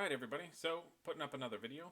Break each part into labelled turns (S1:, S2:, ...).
S1: Alright everybody, so putting up another video.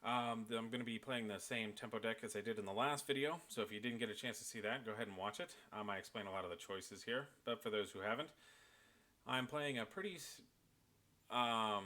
S1: I'm going to be playing the same tempo deck as I did in the last video, so if you didn't get a chance to see that, go ahead and watch it. I explain a lot of the choices here, but for those who haven't, I'm playing a pretty, not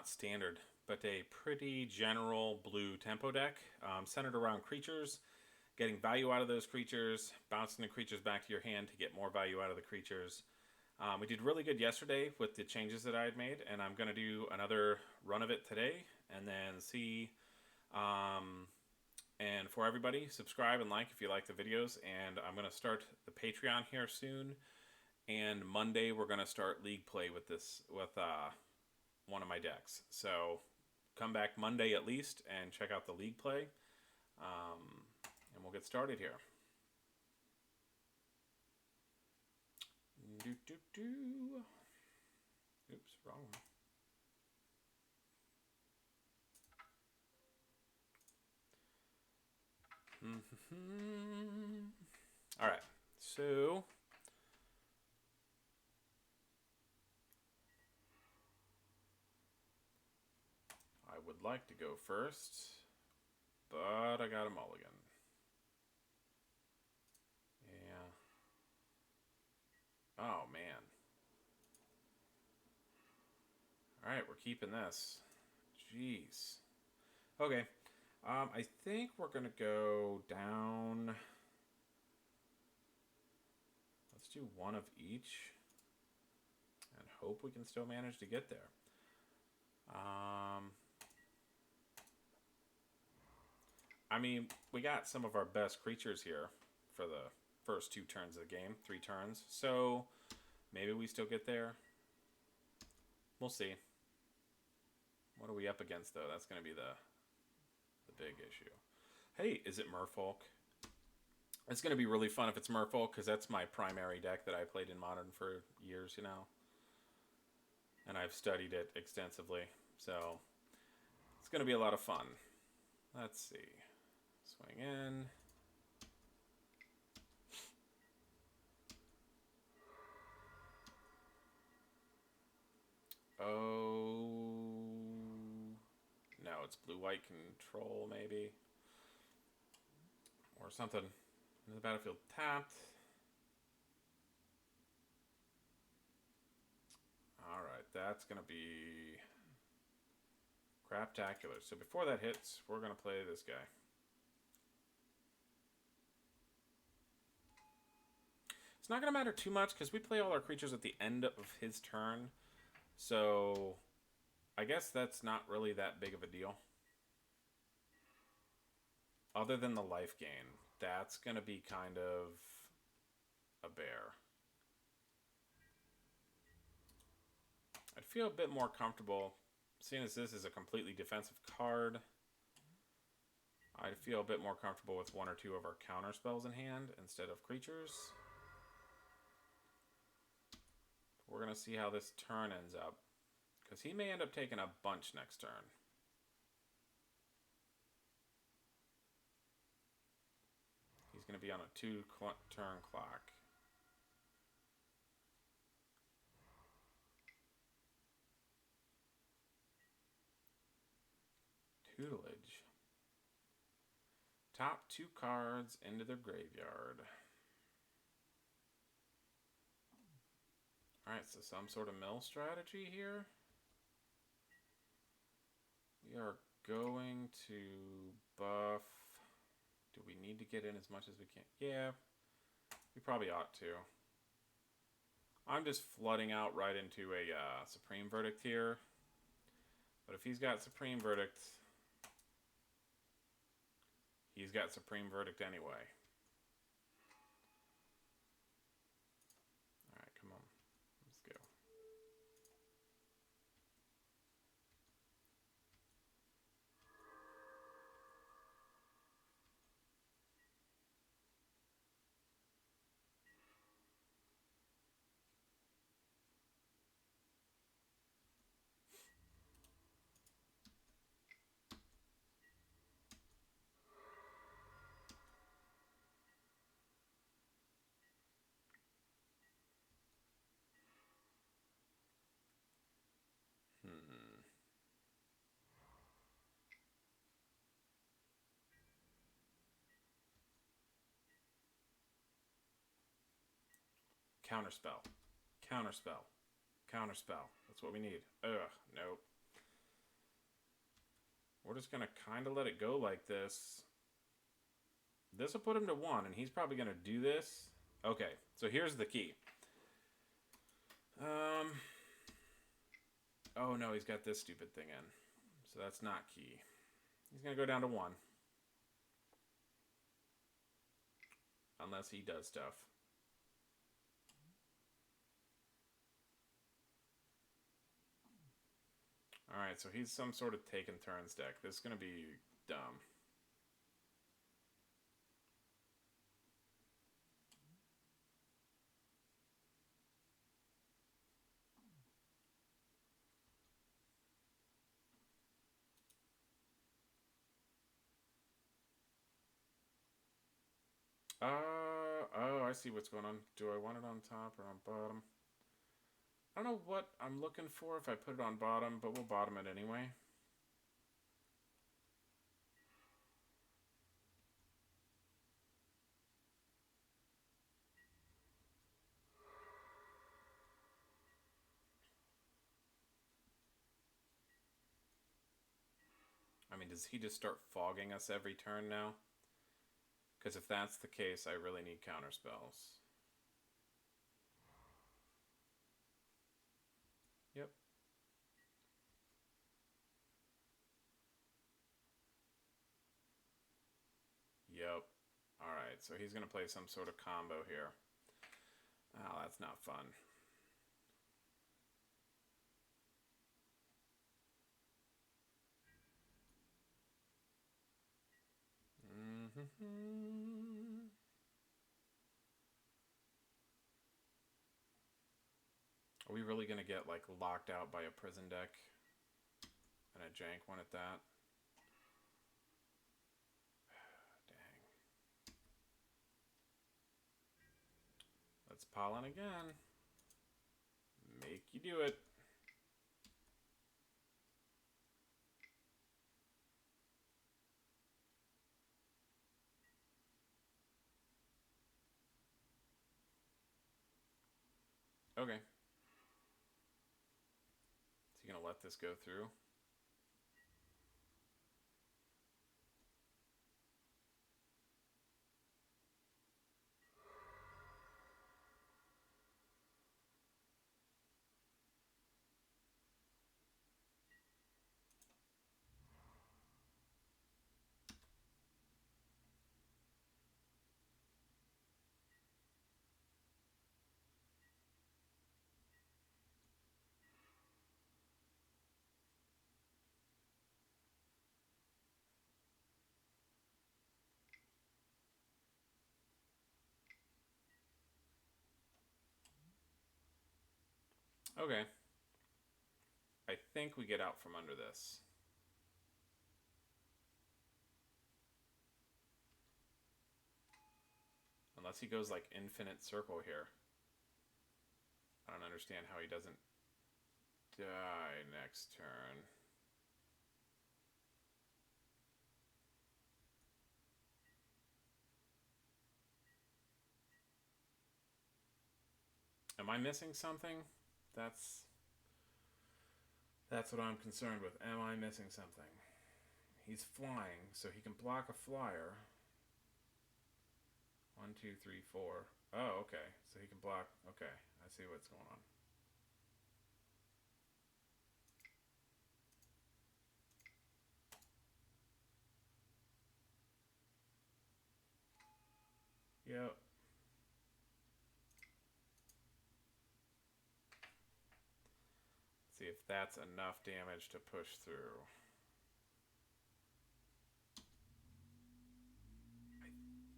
S1: standard, but a pretty general blue tempo deck, centered around creatures, getting value out of those creatures, bouncing the creatures back to your hand to get more value out of the creatures. We did really good yesterday with the changes that I had made, and I'm going to do another run of it today, and then see. And for everybody, subscribe and like if you like the videos, and I'm going to start the Patreon here soon. And Monday we're going to start League play with one of my decks. So come back Monday at least and check out the League play, and we'll get started here. Oops, wrong one. All right, so I would like to go first, but I got a mulligan. Yeah. Oh man. All right, we're keeping this. Jeez. Okay. I think we're gonna go down. Let's do one of each, and hope we can still manage to get there. I mean, we got some of our best creatures here for the first 2 turns of the game, 3 turns. So maybe we still get there. We'll see. What are we up against though? That's going to be the big issue. Hey, is it Merfolk? It's going to be really fun if it's Merfolk, because that's my primary deck that I played in Modern for years, you know. And I've studied it extensively. So it's going to be a lot of fun. Let's see. Swing in. Oh. No, it's blue-white control, maybe. Or something. In the battlefield tapped. Alright, that's going to be craptacular. So before that hits, we're going to play this guy. It's not going to matter too much because we play all our creatures at the end of his turn. So I guess that's not really that big of a deal. Other than the life gain, that's going to be kind of a bear. I'd feel a bit more comfortable, seeing as this is a completely defensive card. I'd feel a bit more comfortable with 1 or 2 of our counter spells in hand instead of creatures. We're going to see how this turn ends up, because he may end up taking a bunch next turn. He's going to be on a 2-turn clock. Tutelage. Top 2 cards into the graveyard. Alright, so some sort of mill strategy here. We are going to buff. Do we need to get in as much as we can? Yeah, we probably ought to. I'm just flooding out right into a Supreme Verdict here. But if he's got Supreme Verdict, he's got Supreme Verdict anyway. Alright, come on. Let's go. Counterspell. Counterspell. Counterspell. That's what we need. Ugh, nope. We're just going to kind of let it go like this. This will put him to 1, and he's probably going to do this. Okay, so here's the key. Oh no, he's got this stupid thing in. So that's not key. He's going to go down to 1. Unless he does stuff. Alright, so he's some sort of taken turns deck. This is going to be dumb. Oh, I see what's going on. Do I want it on top or on bottom? I don't know what I'm looking for if I put it on bottom, but we'll bottom it anyway. I mean, does he just start fogging us every turn now? Because if that's the case, I really need counter spells. Yep. Yep. Alright, so he's going to play some sort of combo here. Oh, that's not fun. Are we really going to get, like, locked out by a prison deck? And a jank one at that? Dang. Let's pollen again. Make you do it. Okay. Is he going to let this go through? Okay. I think we get out from under this. Unless he goes like infinite circle here. I don't understand how he doesn't die next turn. Am I missing something? That's what I'm concerned with. Am I missing something? He's flying, so he can block a flyer. 1, 2, 3, 4. Oh, okay. So he can block. Okay, I see what's going on. Yep. See if that's enough damage to push through.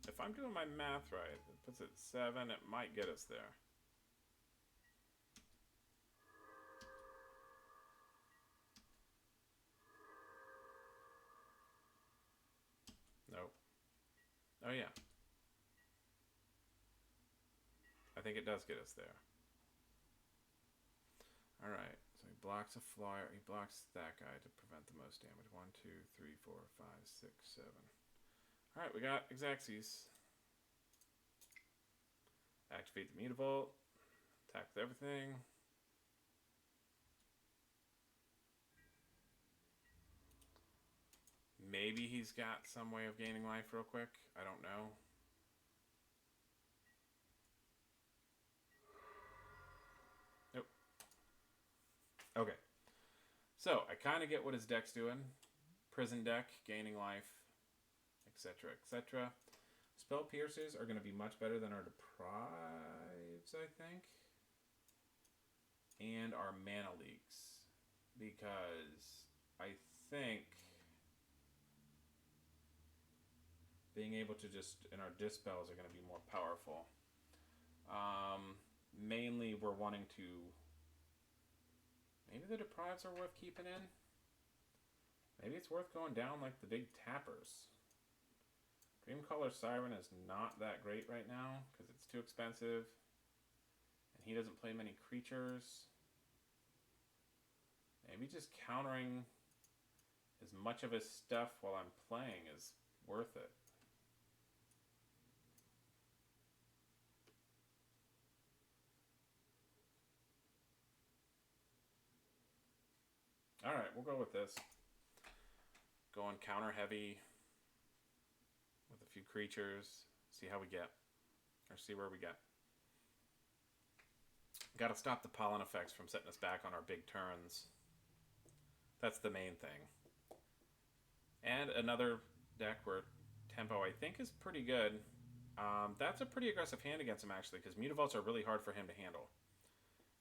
S1: If I'm doing my math right, it puts it 7. It might get us there. Nope. Oh, yeah. I think it does get us there. Alright, so he blocks a flyer. He blocks that guy to prevent the most damage. 1, 2, 3, 4, 5, 6, 7. Alright, we got Xaxes. Activate the Mutavault. Attack with everything. Maybe he's got some way of gaining life real quick. I don't know. Nope. Okay. So, I kind of get what his deck's doing. Prison deck, gaining life, etc., etc. Spell Piercers are going to be much better than our Deprives, I think. And our Mana Leaks. Because I think being able to just, and our Dispels are going to be more powerful. Mainly we're wanting to, maybe the Deprives are worth keeping in. Maybe it's worth going down like the big tappers. Dreamcaller Siren is not that great right now because it's too expensive. And he doesn't play many creatures. Maybe just countering as much of his stuff while I'm playing is worth it. Alright, we'll go with this. Going counter heavy with a few creatures. See how we get. Or see where we get. Gotta stop the pollen effects from setting us back on our big turns. That's the main thing. And another deck where tempo I think is pretty good. That's a pretty aggressive hand against him actually, because Mutavaults are really hard for him to handle.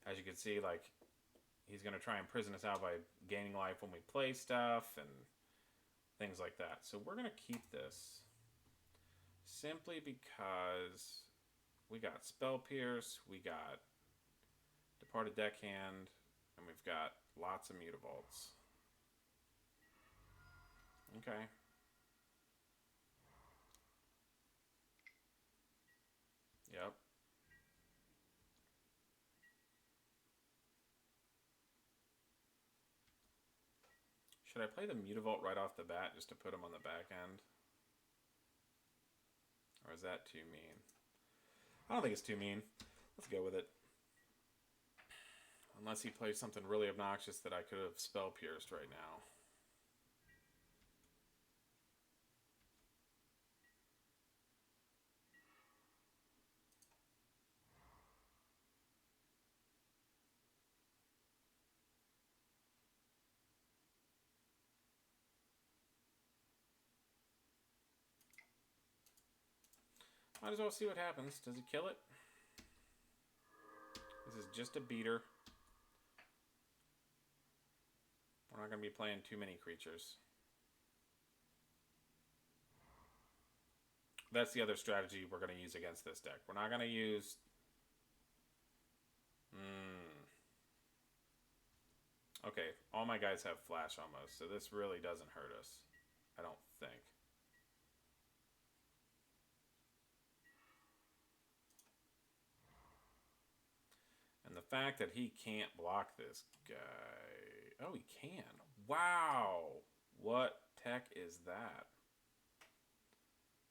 S1: As you can see, like, he's going to try and prison us out by gaining life when we play stuff and things like that. So we're going to keep this simply because we got Spell Pierce, we got Departed Deckhand, and we've got lots of Mutavaults. Okay. Yep. Should I play the Mutavault right off the bat just to put him on the back end? Or is that too mean? I don't think it's too mean. Let's go with it. Unless he plays something really obnoxious that I could have Spell Pierced right now. Might as well see what happens. Does he kill it? This is just a beater. We're not going to be playing too many creatures. That's the other strategy we're going to use against this deck. We're not going to use... Okay, all my guys have flash almost, so this really doesn't hurt us. I don't think. And the fact that he can't block this guy... Oh, he can. Wow! What tech is that?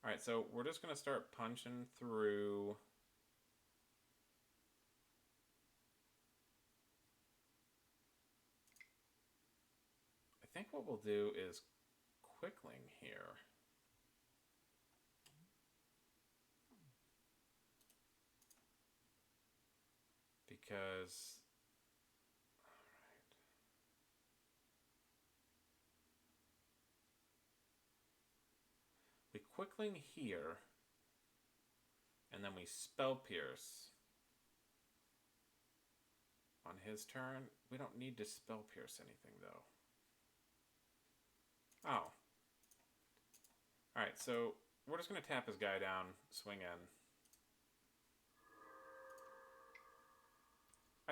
S1: Alright, so we're just going to start punching through... I think what we'll do is Quickling here. Because... we Quickling here, and then we Spell Pierce on his turn. We don't need to Spell Pierce anything, though. Oh. Alright, so we're just going to tap his guy down, swing in.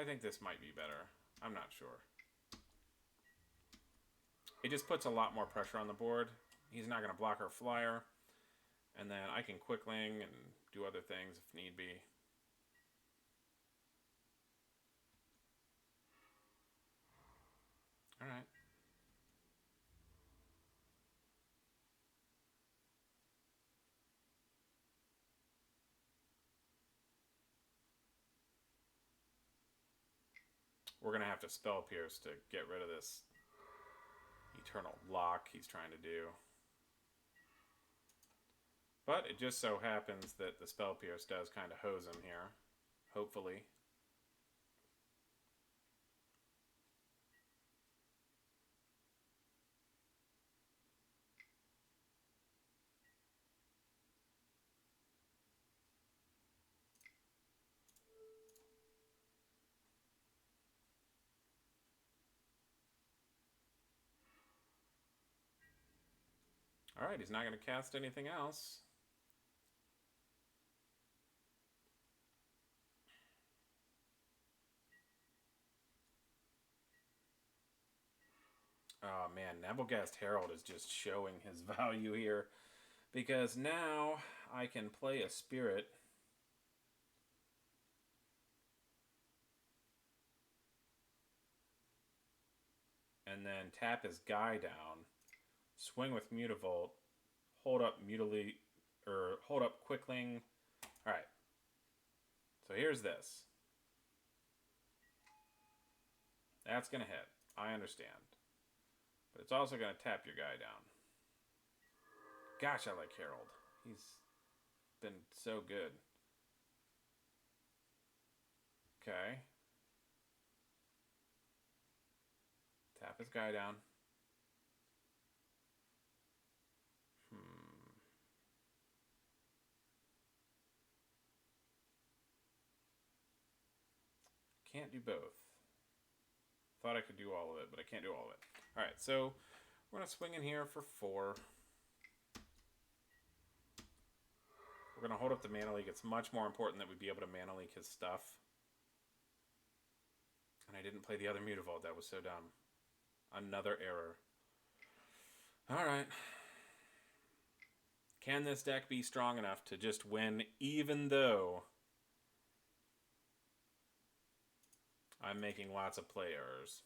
S1: I think this might be better. I'm not sure. It just puts a lot more pressure on the board. He's not going to block our flyer. And then I can Quickling and do other things if need be. Alright. We're going to have to Spell Pierce to get rid of this Eternal Lock he's trying to do. But it just so happens that the Spell Pierce does kind of hose him here. Hopefully. Alright, he's not going to cast anything else. Oh man, Nabelgast Herald is just showing his value here. Because now I can play a Spirit. And then tap his guy down. Swing with Mutavault. Hold up Mutilate, or hold up Quickling. Alright. So here's this. That's going to hit. I understand. But it's also going to tap your guy down. Gosh, I like Herald. He's been so good. Okay. Tap his guy down. Can't do both. Thought I could do all of it, but I can't do all of it. Alright, so we're going to swing in here for 4. We're going to hold up the Mana Leak. It's much more important that we be able to Mana Leak his stuff. And I didn't play the other Mutavault. That was so dumb. Another error. Alright. Can this deck be strong enough to just win even though I'm making lots of play errors?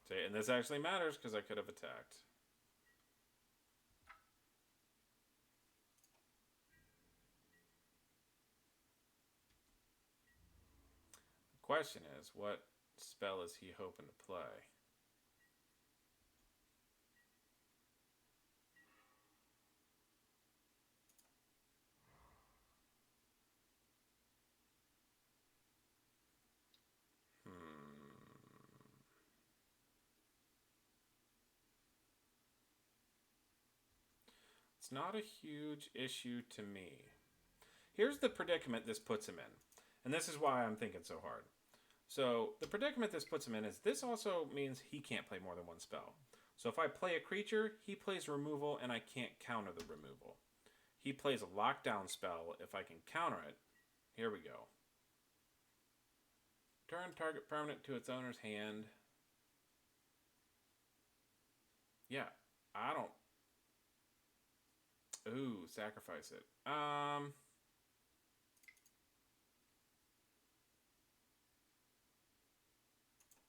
S1: See, and this actually matters because I could have attacked. The question is, what spell is he hoping to play? It's not a huge issue to me. Here's the predicament this puts him in. And this is why I'm thinking so hard. So the predicament this puts him in is this also means he can't play more than one spell. So if I play a creature, he plays removal and I can't counter the removal. He plays a lockdown spell if I can counter it. Here we go. Turn target permanent to its owner's hand. Yeah, I don't... Ooh, sacrifice it.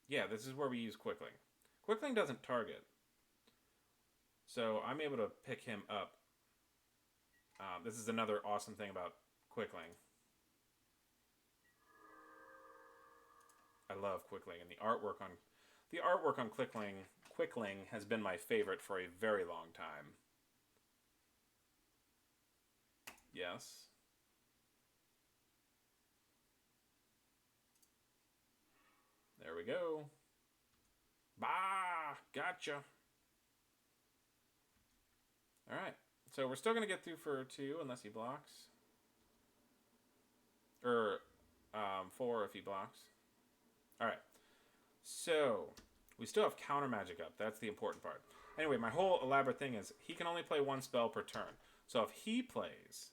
S1: Yeah, this is where we use Quickling. Quickling doesn't target. So I'm able to pick him up. This is another awesome thing about Quickling. I love Quickling, and the artwork on Quickling has been my favorite for a very long time. Yes. There we go. Bah! Gotcha. Alright. So we're still going to get through for 2 unless he blocks. Or 4 if he blocks. Alright. So we still have counter magic up. That's the important part. Anyway, my whole elaborate thing is he can only play 1 spell per turn. So if he plays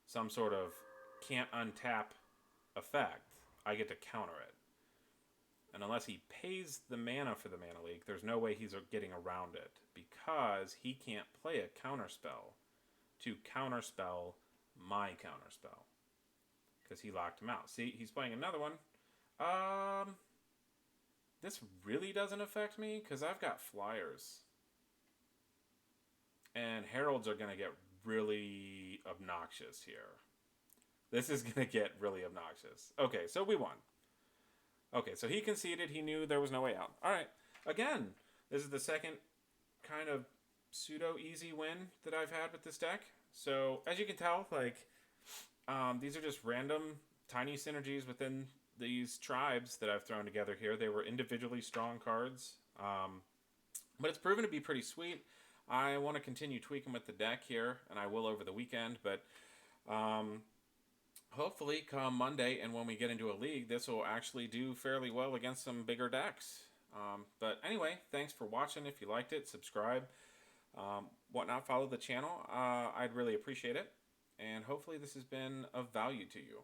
S1: some sort of can't untap effect, I get to counter it. And unless he pays the mana for the Mana Leak, there's no way he's getting around it. Because he can't play a counterspell to counterspell my counterspell. Because he locked him out. See, he's playing another one. This really doesn't affect me because I've got flyers. And heralds are going to get really obnoxious here. This is going to get really obnoxious. Okay, so we won. Okay, so he conceded. He knew there was no way out. All right. Again, this is the second kind of pseudo easy win that I've had with this deck. So as you can tell, like these are just random tiny synergies within these tribes that I've thrown together here. They were individually strong cards, but it's proven to be pretty sweet. I want to continue tweaking with the deck here, and I will over the weekend. But hopefully, come Monday, and when we get into a league, this will actually do fairly well against some bigger decks. But anyway, thanks for watching. If you liked it, subscribe. Whatnot, follow the channel. I'd really appreciate it. And hopefully this has been of value to you.